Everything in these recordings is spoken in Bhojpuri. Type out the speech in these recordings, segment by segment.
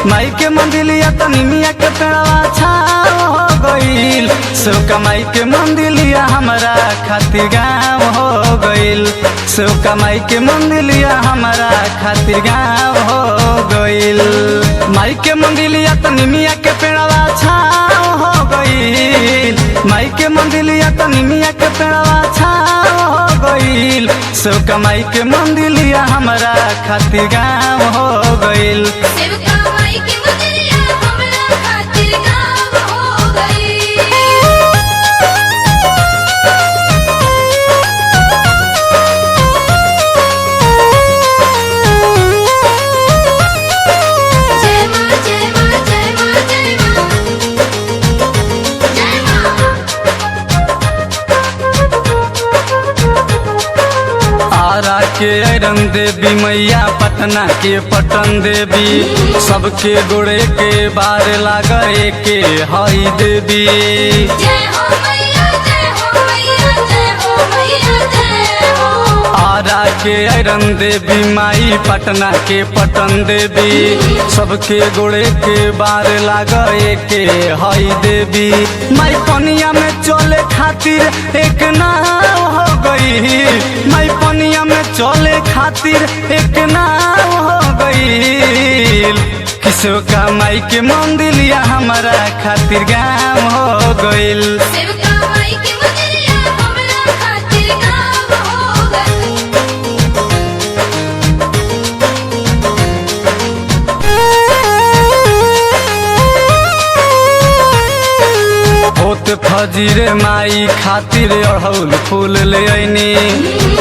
माई के मंदिलिया तो निमिया के पेड़वा छाव हो गईल। सेवका माई के मंदिलिया हमारा खातिर गाँव हो गईल। सेवका माई के मंदिलिया हमारा खातिर गाँव हो गईल। माई के मंदिलिया तो निमिया के पेड़वा छाव हो गईल। माई के मंदिलिया तो निमिया के पेड़वा छाव हो गईल। सेवका माई के मंदिलिया हमारा खातिर गाँव हो गईल। के ऐरन देवी मैया पटना के पटन देवी सबके गोड़े के बार लागे के हई देवी। आरा के ऐरन देवी माई पटना के पटन देवी सबके गोड़े के बार लागे के हई देवी। माई पनिया में चले खातिर एक नाव हो गई। माई पनिया में चले खातिर एक नाव हो गई। सेवका माई के मंदिलिया हमारा खातिर गाँव हो गईल। फजीरे माई खातिर अड़हुल फूल ले आईनी।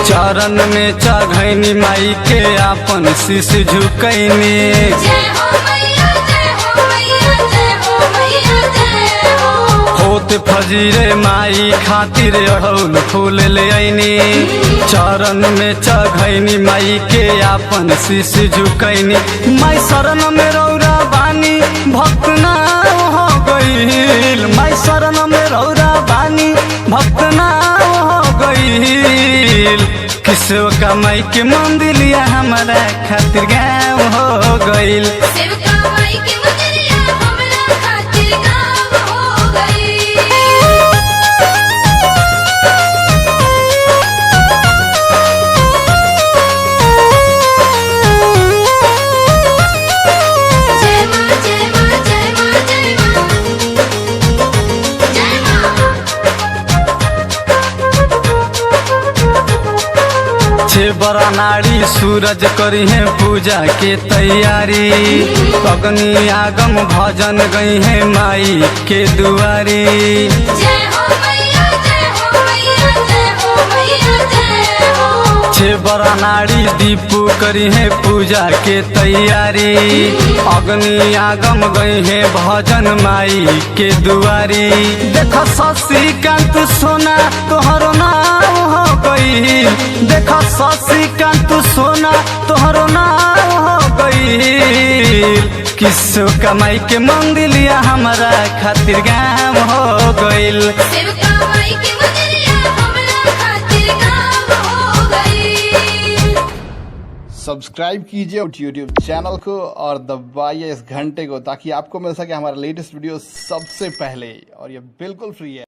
चरण में चढ़ैनी माई के आपन शीश झुकैनी। होत फजीरे माई खातिर अड़हुल फूल ले आईनी। चरण में चढ़ैनी माई के आपन शीश झुकैनी। माई शरण में रौरा बानी भक्त ना हो गईल। माई शरण में रौरा बानी भक्त ना हो गईल। सेवका माई के मंदिलिया हमारा खातिर गाँव हो गईल। बड़ा नारी सूरज करी है पूजा के तैयारी। अग्नि आगम भजन गई है माई के दुआरी। बड़ा नारी दीपू करी है पूजा के तैयारी। अग्नि आगम गई है भजन माई के दुआरी। देखो शशिकांत सोना तोहरो नाम हो गई। देखो शशिकांत सोना तोहरो नाम हो गई। सेवका माई के मंदिलिया हमारा खातिर गाँव हो गईल। सब्सक्राइब कीजिए YouTube चैनल को और दबाइए इस घंटे को ताकि आपको मिल सके हमारा लेटेस्ट वीडियो सबसे पहले। और ये बिल्कुल फ्री है।